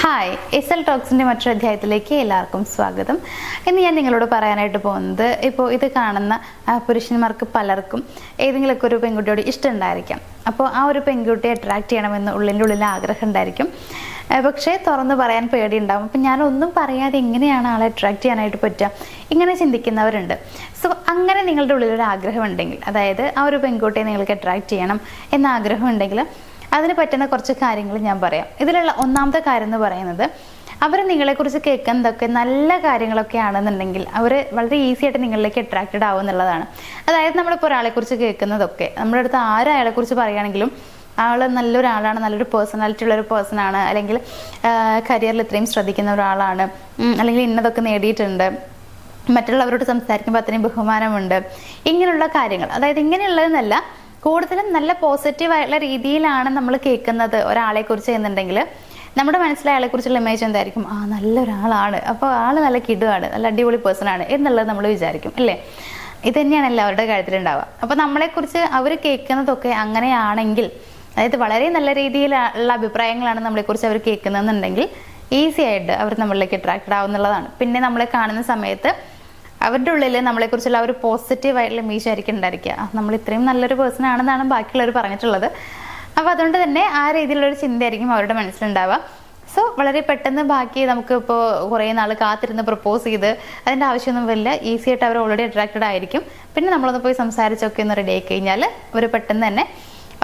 Hi, SL ടോക്സിൻ്റെ മറ്റൊരു അധ്യായത്തിലേക്ക് എല്ലാവർക്കും സ്വാഗതം. ഇന്ന് ഞാൻ നിങ്ങളോട് പറയാനായിട്ട് പോകുന്നത്, ഇപ്പോൾ ഇത് കാണുന്ന പുരുഷന്മാർക്ക് പലർക്കും ഏതെങ്കിലുമൊക്കെ ഒരു പെൺകുട്ടിയോട് ഇഷ്ടമുണ്ടായിരിക്കാം. അപ്പോൾ ആ ഒരു പെൺകുട്ടിയെ അട്രാക്റ്റ് ചെയ്യണമെന്ന് ഉള്ളിൽ ആഗ്രഹം ഉണ്ടായിരിക്കും. പക്ഷേ തുറന്ന് പറയാൻ പേടിയുണ്ടാവും. അപ്പം ഞാനൊന്നും പറയാതെ എങ്ങനെയാണ് ആളെ അട്രാക്റ്റ് ചെയ്യാനായിട്ട് പറ്റുക, ഇങ്ങനെ ചിന്തിക്കുന്നവരുണ്ട്. സോ അങ്ങനെ നിങ്ങളുടെ ഉള്ളിലൊരു ആഗ്രഹം ഉണ്ടെങ്കിൽ, അതായത് ആ ഒരു പെൺകുട്ടിയെ നിങ്ങൾക്ക് അട്രാക്റ്റ് ചെയ്യണം എന്ന ആഗ്രഹം ഉണ്ടെങ്കിൽ അതിന് പറ്റുന്ന കുറച്ച് കാര്യങ്ങൾ ഞാൻ പറയാം. ഇതിലുള്ള ഒന്നാമത്തെ കാര്യം എന്ന് പറയുന്നത്, അവർ നിങ്ങളെക്കുറിച്ച് കേൾക്കുന്നതൊക്കെ നല്ല കാര്യങ്ങളൊക്കെ ആണെന്നുണ്ടെങ്കിൽ അവർ വളരെ ഈസി ആയിട്ട് നിങ്ങളിലേക്ക് അട്രാക്റ്റഡ് ആവും എന്നുള്ളതാണ്. അതായത് നമ്മളിപ്പോൾ ഒരാളെക്കുറിച്ച് കേൾക്കുന്നതൊക്കെ, നമ്മുടെ അടുത്ത് ആരാളെക്കുറിച്ച് പറയുകയാണെങ്കിലും ആൾ നല്ലൊരാളാണ്, നല്ലൊരു പേഴ്സണാലിറ്റി ഉള്ളൊരു പേഴ്സണാണ്, അല്ലെങ്കിൽ കരിയറിൽ ഇത്രയും ശ്രദ്ധിക്കുന്ന ഒരാളാണ്, അല്ലെങ്കിൽ ഇന്നതൊക്കെ നേടിയിട്ടുണ്ട്, മറ്റുള്ളവരോട് സംസാരിക്കുമ്പോൾ അത്രയും ബഹുമാനമുണ്ട്, ഇങ്ങനെയുള്ള കാര്യങ്ങൾ. അതായത് ഇങ്ങനെയുള്ളതെന്നല്ല, കൂടുതലും നല്ല പോസിറ്റീവായിട്ടുള്ള രീതിയിലാണ് നമ്മൾ കേൾക്കുന്നത് ഒരാളെ കുറിച്ച് എന്നുണ്ടെങ്കിൽ നമ്മുടെ മനസ്സിലെ ആളെ കുറിച്ചുള്ള ഇമേജ് എന്തായിരിക്കും? നല്ലൊരാളാണ്, അപ്പോൾ ആൾ നല്ല കിടുവാണ്, നല്ല അടിപൊളി പേഴ്സൺ ആണ് എന്നുള്ളത് നമ്മൾ വിചാരിക്കും, അല്ലേ? ഇത് തന്നെയാണ് എല്ലാവരുടെ കാര്യത്തിലുണ്ടാവുക. അപ്പോൾ നമ്മളെക്കുറിച്ച് അവർ കേൾക്കുന്നതൊക്കെ അങ്ങനെയാണെങ്കിൽ, അതായത് വളരെ നല്ല രീതിയിലുള്ള അഭിപ്രായങ്ങളാണ് നമ്മളെക്കുറിച്ച് അവർ കേൾക്കുന്നതെന്നുണ്ടെങ്കിൽ ഈസി ആയിട്ട് അവർ നമ്മളിലേക്ക് അട്രാക്റ്റഡ് ആവുന്നുള്ളതാണ്. പിന്നെ നമ്മളെ കാണുന്ന സമയത്ത് അവരുടെ ഉള്ളിൽ നമ്മളെക്കുറിച്ചുള്ള ഒരു പോസിറ്റീവായിട്ടുള്ള ഇമേജ് ആയിരിക്കും ഉണ്ടായിരിക്കുക. നമ്മൾ ഇത്രയും നല്ലൊരു പേഴ്സൺ ആണെന്നാണ് ബാക്കിയുള്ളവർ പറഞ്ഞിട്ടുള്ളത്. അപ്പോൾ അതുകൊണ്ട് തന്നെ ആ രീതിയിലുള്ളൊരു ചിന്തയായിരിക്കും അവരുടെ മനസ്സിലുണ്ടാവുക. സോ വളരെ പെട്ടെന്ന് ബാക്കി നമുക്ക് ഇപ്പോൾ കുറേ നാൾ കാത്തിരുന്ന് പ്രപ്പോസ് ചെയ്ത് അതിൻ്റെ ആവശ്യമൊന്നും വരില്ല. ഈസി ആയിട്ട് അവർ ഓൾറെഡി അട്രാക്റ്റഡ് ആയിരിക്കും. പിന്നെ നമ്മളൊന്ന് പോയി സംസാരിച്ചൊക്കെ ഒന്ന് റെഡി ആയി കഴിഞ്ഞാൽ അവർ പെട്ടെന്ന് തന്നെ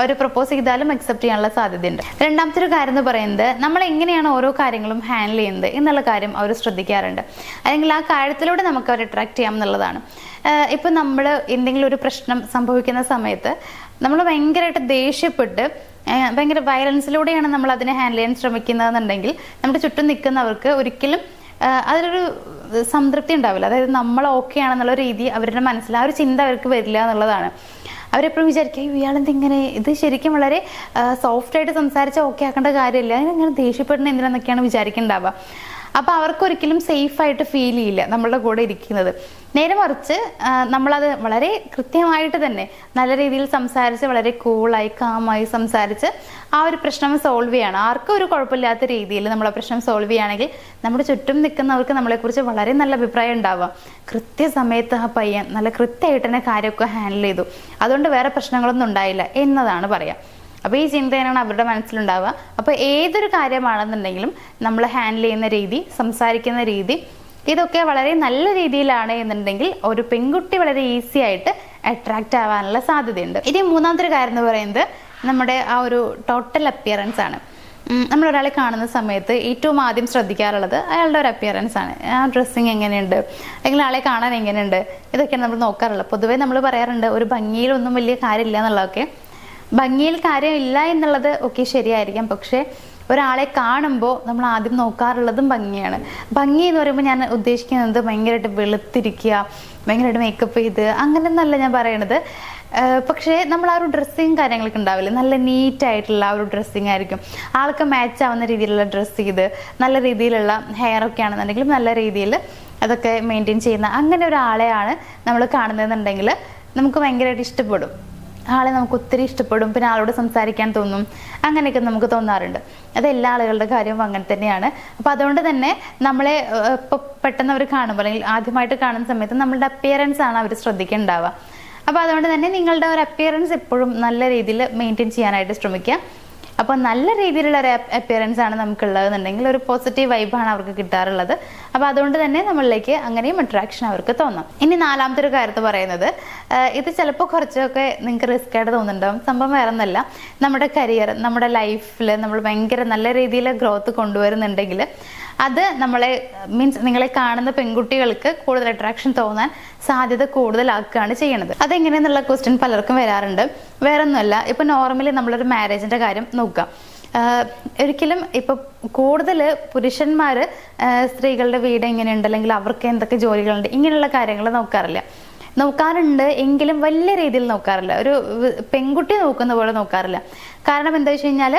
അവർ പ്രപ്പോസ് ചെയ്താലും അക്സെപ്റ്റ് ചെയ്യാനുള്ള സാധ്യതയുണ്ട്. രണ്ടാമത്തെ ഒരു കാര്യം എന്ന് പറയുന്നത്, നമ്മൾ എങ്ങനെയാണ് ഓരോ കാര്യങ്ങളും ഹാൻഡിൽ ചെയ്യുന്നത് എന്നുള്ള കാര്യം അവർ ശ്രദ്ധിക്കാറുണ്ട്. അല്ലെങ്കിൽ ആ കാര്യത്തിലൂടെ നമുക്ക് അവർ അട്രാക്റ്റ് ചെയ്യാം എന്നുള്ളതാണ്. ഇപ്പം നമ്മൾ എന്തെങ്കിലും ഒരു പ്രശ്നം സംഭവിക്കുന്ന സമയത്ത് നമ്മൾ ഭയങ്കരമായിട്ട് ദേഷ്യപ്പെട്ട് ഭയങ്കര വയലൻസിലൂടെയാണ് നമ്മൾ അതിനെ ഹാൻഡിൽ ചെയ്യാൻ ശ്രമിക്കുന്നതെന്നുണ്ടെങ്കിൽ നമ്മുടെ ചുറ്റും നിൽക്കുന്നവർക്ക് ഒരിക്കലും അതിലൊരു സംതൃപ്തി ഉണ്ടാവില്ല. അതായത് നമ്മൾ ഓക്കെ ആണെന്നുള്ള രീതി അവരുടെ മനസ്സിൽ ആ ഒരു ചിന്ത അവർക്ക് വരില്ല എന്നുള്ളതാണ്. അവരെപ്പോഴും വിചാരിക്കും, ഇയാളെന്തിങ്ങനെ, ഇത് ശരിക്കും വളരെ സോഫ്റ്റായിട്ട് സംസാരിച്ച് ഓക്കെ ആക്കേണ്ട കാര്യമില്ല, അതിനിങ്ങനെ ദേഷ്യപ്പെടുന്ന എന്തിനാന്നൊക്കെയാണ് വിചാരിക്കുന്നുണ്ടാവുക. അപ്പോൾ അവർക്കൊരിക്കലും സേഫായിട്ട് ഫീൽ ചെയ്യില്ല നമ്മളുടെ കൂടെ ഇരിക്കുന്നത്. നേരെ മറിച്ച് നമ്മളത് വളരെ കൃത്യമായിട്ട് തന്നെ നല്ല രീതിയിൽ സംസാരിച്ച്, വളരെ കൂളായി കാമായി സംസാരിച്ച് ആ ഒരു പ്രശ്നം സോൾവ് ചെയ്യണം. ആർക്കും ഒരു കുഴപ്പമില്ലാത്ത രീതിയിൽ നമ്മൾ ആ പ്രശ്നം സോൾവ് ചെയ്യുകയാണെങ്കിൽ നമ്മുടെ ചുറ്റും നിൽക്കുന്നവർക്ക് നമ്മളെക്കുറിച്ച് വളരെ നല്ല അഭിപ്രായം ഉണ്ടാവുക. കൃത്യസമയത്ത് ആ പയ്യൻ നല്ല കൃത്യമായിട്ട് തന്നെ കാര്യമൊക്കെ ഹാൻഡിൽ ചെയ്തു, അതുകൊണ്ട് വേറെ പ്രശ്നങ്ങളൊന്നും ഉണ്ടായില്ല എന്നതാണ് പറയുക. അപ്പോൾ ഈ ചിന്തയാണ് അവരുടെ മനസ്സിലുണ്ടാവുക. അപ്പോൾ ഏതൊരു കാര്യമാണെന്നുണ്ടെങ്കിലും നമ്മൾ ഹാൻഡിൽ ചെയ്യുന്ന രീതി, സംസാരിക്കുന്ന രീതി, ഇതൊക്കെ വളരെ നല്ല രീതിയിലാണ് എന്നുണ്ടെങ്കിൽ ഒരു പെൺകുട്ടി വളരെ ഈസി ആയിട്ട് അട്രാക്റ്റ് ആവാനുള്ള സാധ്യതയുണ്ട്. ഇനി മൂന്നാമത്തെ ഒരു കാര്യം എന്ന് പറയുന്നത് നമ്മുടെ ആ ഒരു ടോട്ടൽ അപ്പിയറൻസ് ആണ്. നമ്മളൊരാളെ കാണുന്ന സമയത്ത് ഏറ്റവും ആദ്യം ശ്രദ്ധിക്കാറുള്ളത് അയാളുടെ ഒരു അപ്പിയറൻസ് ആണ്. ആ ഡ്രസ്സിങ് എങ്ങനെയുണ്ട്, അല്ലെങ്കിൽ ആളെ കാണാൻ എങ്ങനെയുണ്ട്, ഇതൊക്കെയാണ് നമ്മൾ നോക്കാറുള്ളത്. പൊതുവേ നമ്മൾ പറയാറുണ്ട് ഒരു ഭംഗിയിലൊന്നും വലിയ കാര്യമില്ല എന്നുള്ളതൊക്കെ. ഭംഗിയിൽ കാര്യമില്ല എന്നുള്ളത് ഒക്കെ ശരിയായിരിക്കാം, പക്ഷേ ഒരാളെ കാണുമ്പോൾ നമ്മൾ ആദ്യം നോക്കാറുള്ളതും ഭംഗിയാണ്. ഭംഗി എന്ന് പറയുമ്പോൾ ഞാൻ ഉദ്ദേശിക്കുന്നത് ഭയങ്കരമായിട്ട് വെളുത്തിരിക്കുക, ഭയങ്കരമായിട്ട് മേക്കപ്പ് ചെയ്ത് അങ്ങനെയൊന്നല്ല ഞാൻ പറയണത്. പക്ഷേ നമ്മൾ ആ ഒരു ഡ്രസ്സിങ് കാര്യങ്ങളൊക്കെ ഉണ്ടാവില്ലേ, നല്ല നീറ്റായിട്ടുള്ള ആ ഒരു ഡ്രസ്സിങ് ആയിരിക്കും. ആൾക്ക് മാച്ച് ആവുന്ന രീതിയിലുള്ള ഡ്രസ്സ് ചെയ്ത് നല്ല രീതിയിലുള്ള ഹെയർ ഒക്കെ ആണെന്നുണ്ടെങ്കിലും നല്ല രീതിയിൽ അതൊക്കെ മെയിൻറ്റെയിൻ ചെയ്യുന്ന അങ്ങനെ ഒരാളെയാണ് നമ്മൾ കാണുന്നതെന്നുണ്ടെങ്കിൽ നമുക്ക് ഭയങ്കരമായിട്ട് ഇഷ്ടപ്പെടും. ആളെ നമുക്ക് ഒത്തിരി ഇഷ്ടപ്പെടും, പിന്നെ ആളോട് സംസാരിക്കാൻ തോന്നും, അങ്ങനെയൊക്കെ നമുക്ക് തോന്നാറുണ്ട്. അത് എല്ലാ ആളുകളുടെ കാര്യവും അങ്ങനെ തന്നെയാണ്. അപ്പോൾ അതുകൊണ്ട് തന്നെ നമ്മളെ ഇപ്പോൾ പെട്ടെന്ന് അവർ കാണുമ്പോൾ, അല്ലെങ്കിൽ ആദ്യമായിട്ട് കാണുന്ന സമയത്ത് നമ്മളുടെ അപ്പിയറൻസ് ആണ് അവർ ശ്രദ്ധിക്കുന്നുണ്ടാവുക. അപ്പോൾ അതുകൊണ്ട് തന്നെ നിങ്ങളുടെ ഒരു അപ്പിയറൻസ് എപ്പോഴും നല്ല രീതിയിൽ മെയിൻറ്റെയിൻ ചെയ്യാനായിട്ട് ശ്രമിക്കുക. അപ്പോൾ നല്ല രീതിയിലുള്ള ഒരു അപ്പിയറൻസ് ആണ് നമുക്കുള്ളതെന്നുണ്ടെങ്കിൽ ഒരു പോസിറ്റീവ് വൈബാണ് അവർക്ക് കിട്ടാറുള്ളത്. അപ്പോൾ അതുകൊണ്ട് തന്നെ നമ്മളിലേക്ക് അങ്ങനെയും അട്രാക്ഷൻ അവർക്ക് തോന്നാം. ഇനി നാലാമത്തെ ഒരു കാര്യത്ത് പറയുന്നത്, ഇത് ചിലപ്പോൾ കുറച്ചൊക്കെ നിങ്ങൾക്ക് റിസ്ക് ആയിട്ട് തോന്നുന്നുണ്ടാവും. സംഭവം വേറെ ഒന്നല്ല, നമ്മുടെ കരിയർ, നമ്മുടെ ലൈഫിൽ നമ്മൾ ഭയങ്കര നല്ല രീതിയിൽ ഗ്രോത്ത് കൊണ്ടുവരുന്നുണ്ടെങ്കിൽ അത് നിങ്ങളെ കാണുന്ന പെൺകുട്ടികൾക്ക് കൂടുതൽ അട്രാക്ഷൻ തോന്നാൻ സാധ്യത കൂടുതലാക്കുകയാണ് ചെയ്യണത്. അതെങ്ങനെയെന്നുള്ള ക്വസ്റ്റ്യൻ പലർക്കും വരാറുണ്ട്. വേറൊന്നുമല്ല, ഇപ്പം നോർമലി നമ്മളൊരു മാരേജിൻ്റെ കാര്യം നോക്കാം. ഒരിക്കലും ഇപ്പം കൂടുതൽ പുരുഷന്മാർ സ്ത്രീകളുടെ വീട് എങ്ങനെയുണ്ട്, അല്ലെങ്കിൽ അവർക്ക് എന്തൊക്കെ ജോലികളുണ്ട്, ഇങ്ങനെയുള്ള കാര്യങ്ങൾ നോക്കാറുണ്ട് എങ്കിലും വലിയ രീതിയിൽ നോക്കാറില്ല. ഒരു പെൺകുട്ടി നോക്കുന്ന പോലെ നോക്കാറില്ല. കാരണം എന്താ വെച്ച് കഴിഞ്ഞാൽ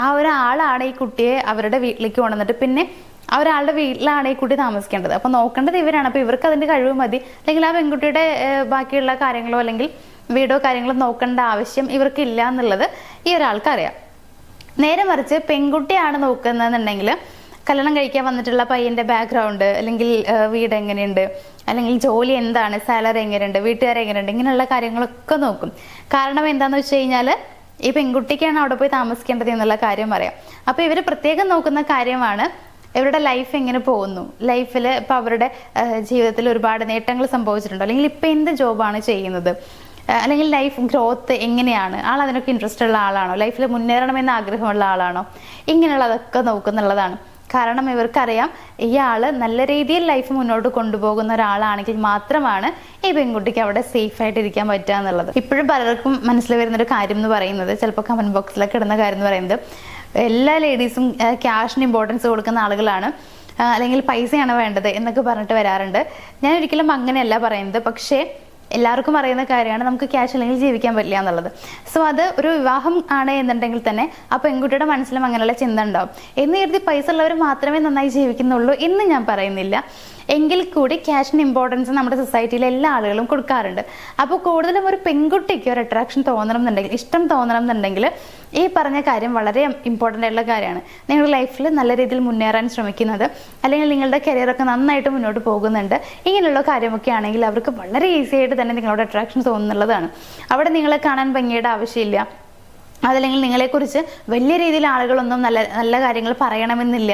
ആ ഒരാളാണ് ഈ കുട്ടിയെ അവരുടെ വീട്ടിലേക്ക് കൊണ്ടുവന്നിട്ട് പിന്നെ ആ ഒരാളുടെ വീട്ടിലാണ് ഈ കുട്ടി താമസിക്കേണ്ടത്. അപ്പോൾ നോക്കേണ്ടത് ഇവരാണ്. അപ്പോൾ ഇവർക്ക് അതിൻ്റെ കഴിവ് മതി, അല്ലെങ്കിൽ ആ പെൺകുട്ടിയുടെ ബാക്കിയുള്ള കാര്യങ്ങളോ അല്ലെങ്കിൽ വീടോ കാര്യങ്ങളോ നോക്കേണ്ട ആവശ്യം ഇവർക്കില്ല എന്നുള്ളത് ഈ ഒരാൾക്ക് അറിയാം. നേരെ മറിച്ച് പെൺകുട്ടിയാണ് നോക്കുന്നതെന്നുണ്ടെങ്കിൽ കല്യാണം കഴിക്കാൻ വന്നിട്ടുള്ള പയ്യൻ്റെ ബാക്ക്ഗ്രൗണ്ട്, അല്ലെങ്കിൽ വീട് എങ്ങനെയുണ്ട്, അല്ലെങ്കിൽ ജോലി എന്താണ്, സാലറി എങ്ങനെയുണ്ട്, വീട്ടുകാരെങ്ങനെയുണ്ട്, ഇങ്ങനെയുള്ള കാര്യങ്ങളൊക്കെ നോക്കും. കാരണം എന്താണെന്ന് വെച്ച് കഴിഞ്ഞാൽ ഈ പെൺകുട്ടിക്കാണ് അവിടെ പോയി താമസിക്കേണ്ടത് എന്നുള്ള കാര്യം അറിയാം. അപ്പോൾ ഇവർ പ്രത്യേകം നോക്കുന്ന കാര്യമാണ് ഇവരുടെ ലൈഫ് എങ്ങനെ പോകുന്നു, ലൈഫിൽ ഇപ്പോൾ അവരുടെ ജീവിതത്തിൽ ഒരുപാട് നേട്ടങ്ങൾ സംഭവിച്ചിട്ടുണ്ടോ, അല്ലെങ്കിൽ ഇപ്പം എന്ത് ജോബാണ് ചെയ്യുന്നത്, അല്ലെങ്കിൽ ലൈഫ് ഗ്രോത്ത് എങ്ങനെയാണ്, ആൾ അതിനൊക്കെ ഇൻട്രസ്റ്റ് ഉള്ള ആളാണോ, ലൈഫിൽ മുന്നേറണമെന്ന് ആഗ്രഹമുള്ള ആളാണോ, ഇങ്ങനെയുള്ളതൊക്കെ നോക്കുന്നുള്ളതാണ്. കാരണം ഇവർക്കറിയാം ഇയാൾ നല്ല രീതിയിൽ ലൈഫ് മുന്നോട്ട് കൊണ്ടുപോകുന്ന ഒരാളാണെങ്കിൽ മാത്രമാണ് ഈ പെൺകുട്ടിക്ക് അവിടെ സേഫ് ആയിട്ട് ഇരിക്കാൻ പറ്റുക എന്നുള്ളത്. ഇപ്പോഴും പലർക്കും മനസ്സിൽ വരുന്നൊരു കാര്യം എന്ന് പറയുന്നത്, ചിലപ്പോൾ കമൻറ്റ് ബോക്സിലൊക്കെ ഇടുന്ന കാര്യം എന്ന് പറയുന്നത്, എല്ലാ ലേഡീസും ക്യാഷിന് ഇമ്പോർട്ടൻസ് കൊടുക്കുന്ന ആളുകളാണ്, അല്ലെങ്കിൽ പൈസയാണ് വേണ്ടത് എന്നൊക്കെ പറഞ്ഞിട്ട് വരാറുണ്ട്. ഞാൻ ഒരിക്കലും അങ്ങനെയല്ല പറയുന്നത്. പക്ഷേ എല്ലാവർക്കും അറിയുന്ന കാര്യമാണ് നമുക്ക് ക്യാഷ് അല്ലെങ്കിൽ ജീവിക്കാൻ പറ്റില്ല എന്നുള്ളത്. സോ അത് ഒരു വിവാഹം ആണ് എന്നുണ്ടെങ്കിൽ തന്നെ ആ പെൺകുട്ടിയുടെ മനസ്സിലും അങ്ങനെയുള്ള ചിന്ത ഉണ്ടാവും. എന്ന് കരുതി പൈസ ഉള്ളവർ മാത്രമേ നന്നായി ജീവിക്കുന്നുള്ളൂ എന്ന് ഞാൻ പറയുന്നില്ല. എങ്കിൽ കൂടി ക്യാഷിന് ഇമ്പോർട്ടൻസ് നമ്മുടെ സൊസൈറ്റിയിലെ എല്ലാ ആളുകളും കൊടുക്കാറുണ്ട്. അപ്പോൾ കൂടുതലും ഒരു പെൺകുട്ടിക്ക് ഒരു അട്രാക്ഷൻ തോന്നണം എന്നുണ്ടെങ്കിൽ, ഇഷ്ടം തോന്നണം എന്നുണ്ടെങ്കിൽ ഈ പറഞ്ഞ കാര്യം വളരെ ഇമ്പോർട്ടൻ്റ് ആയിട്ടുള്ള കാര്യമാണ്. നിങ്ങളുടെ ലൈഫിൽ നല്ല രീതിയിൽ മുന്നേറാൻ ശ്രമിക്കുന്നത്, അല്ലെങ്കിൽ നിങ്ങളുടെ കരിയറൊക്കെ നന്നായിട്ട് മുന്നോട്ട് പോകുന്നുണ്ട്, ഇങ്ങനെയുള്ള കാര്യമൊക്കെ ആണെങ്കിൽ അവർക്ക് വളരെ ഈസി ആയിട്ട് തന്നെ നിങ്ങളോട് അട്രാക്ഷൻ തോന്നുന്നുള്ളതാണ്. അവിടെ നിങ്ങളെ കാണാൻ ഭംഗിയുടെ ആവശ്യമില്ല, അതല്ലെങ്കിൽ നിങ്ങളെക്കുറിച്ച് വലിയ രീതിയിൽ ആളുകളൊന്നും നല്ല നല്ല കാര്യങ്ങൾ പറയണമെന്നില്ല.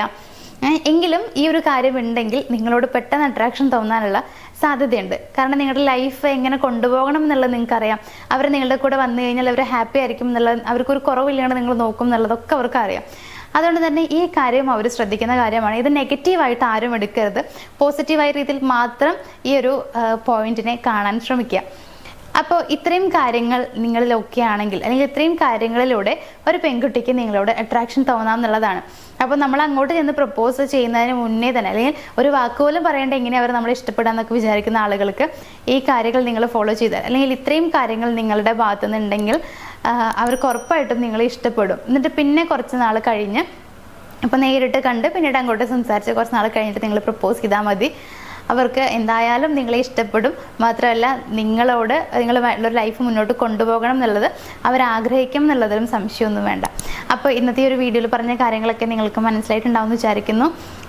എങ്കിലും ഈ ഒരു കാര്യം ഉണ്ടെങ്കിൽ നിങ്ങളോട് പെട്ടെന്ന് അട്രാക്ഷൻ തോന്നാനുള്ള സാധ്യതയുണ്ട്. കാരണം നിങ്ങളുടെ ലൈഫ് എങ്ങനെ കൊണ്ടുപോകണം എന്നുള്ളത് നിങ്ങൾക്കറിയാം. അവർ നിങ്ങളുടെ കൂടെ വന്നു കഴിഞ്ഞാൽ അവർ ഹാപ്പി ആയിരിക്കും എന്നുള്ളത്, അവർക്കൊരു കുറവില്ലാണ്ട് നിങ്ങൾ നോക്കും എന്നുള്ളതൊക്കെ അവർക്ക് അറിയാം. അതുകൊണ്ട് തന്നെ ഈ കാര്യം അവർ ശ്രദ്ധിക്കുന്ന കാര്യമാണ്. ഇത് നെഗറ്റീവായിട്ട് ആരും എടുക്കരുത്. പോസിറ്റീവായ രീതിയിൽ മാത്രം ഈ ഒരു പോയിന്റിനെ കാണാൻ ശ്രമിക്കുക. അപ്പോൾ ഇത്രയും കാര്യങ്ങൾ നിങ്ങളിലൊക്കെ ആണെങ്കിൽ, അല്ലെങ്കിൽ ഇത്രയും കാര്യങ്ങളിലൂടെ ഒരു പെൺകുട്ടിക്ക് നിങ്ങളോട് അട്രാക്ഷൻ തോന്നാം എന്നുള്ളതാണ്. അപ്പോൾ നമ്മൾ അങ്ങോട്ട് ചെന്ന് പ്രപ്പോസ് ചെയ്യുന്നതിന് മുന്നേ തന്നെ, അല്ലെങ്കിൽ ഒരു വാക്കുപോലും പറയേണ്ട എങ്ങനെ അവർ നമ്മളെ ഇഷ്ടപ്പെടാമെന്നൊക്കെ വിചാരിക്കുന്ന ആളുകൾക്ക് ഈ കാര്യങ്ങൾ നിങ്ങൾ ഫോളോ ചെയ്താൽ, അല്ലെങ്കിൽ ഇത്രയും കാര്യങ്ങൾ നിങ്ങളുടെ ഭാഗത്തു നിന്നുണ്ടെങ്കിൽ അവർക്ക് ഉറപ്പായിട്ടും നിങ്ങളെ ഇഷ്ടപ്പെടും. എന്നിട്ട് പിന്നെ കുറച്ച് നാൾ കഴിഞ്ഞ്, അപ്പോൾ നേരിട്ട് കണ്ട് പിന്നീട് അങ്ങോട്ട് സംസാരിച്ച് കുറച്ച് നാൾ കഴിഞ്ഞിട്ട് നിങ്ങൾ പ്രപ്പോസ് ചെയ്താൽ മതി. അവർക്ക് എന്തായാലും നിങ്ങളെ ഇഷ്ടപ്പെടും. മാത്രമല്ല നിങ്ങളോട് നിങ്ങളുമായിട്ടുള്ള ലൈഫ് മുന്നോട്ട് കൊണ്ടുപോകണം എന്നുള്ളത് അവരാഗ്രഹിക്കും എന്നുള്ളതിലും സംശയമൊന്നും വേണ്ട. അപ്പോൾ ഇന്നത്തെ ഒരു വീഡിയോയിൽ പറഞ്ഞ കാര്യങ്ങളൊക്കെ നിങ്ങൾക്ക് മനസ്സിലായിട്ടുണ്ടാവും എന്ന് വിചാരിക്കുന്നു.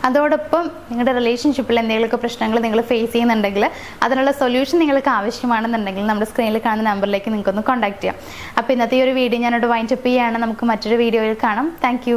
അതോടൊപ്പം നിങ്ങളുടെ റിലേഷൻഷിപ്പിൽ എന്തെങ്കിലുമൊക്കെ പ്രശ്നങ്ങൾ നിങ്ങൾ ഫേസ് ചെയ്യുന്നുണ്ടെങ്കിൽ അതിനുള്ള സൊല്യൂഷൻ നിങ്ങൾക്ക് ആവശ്യമാണെന്നുണ്ടെങ്കിൽ നമ്മുടെ സ്ക്രീനിൽ കാണുന്ന നമ്പറിലേക്ക് നിങ്ങൾക്കൊന്ന് കോൺടാക്ട് ചെയ്യാം. അപ്പോൾ ഇന്നത്തെ ഒരു വീഡിയോ ഞാനോട് വൈൻഡപ്പ് ചെയ്യുകയാണ്. നമുക്ക് മറ്റൊരു വീഡിയോയിൽ കാണാം. താങ്ക്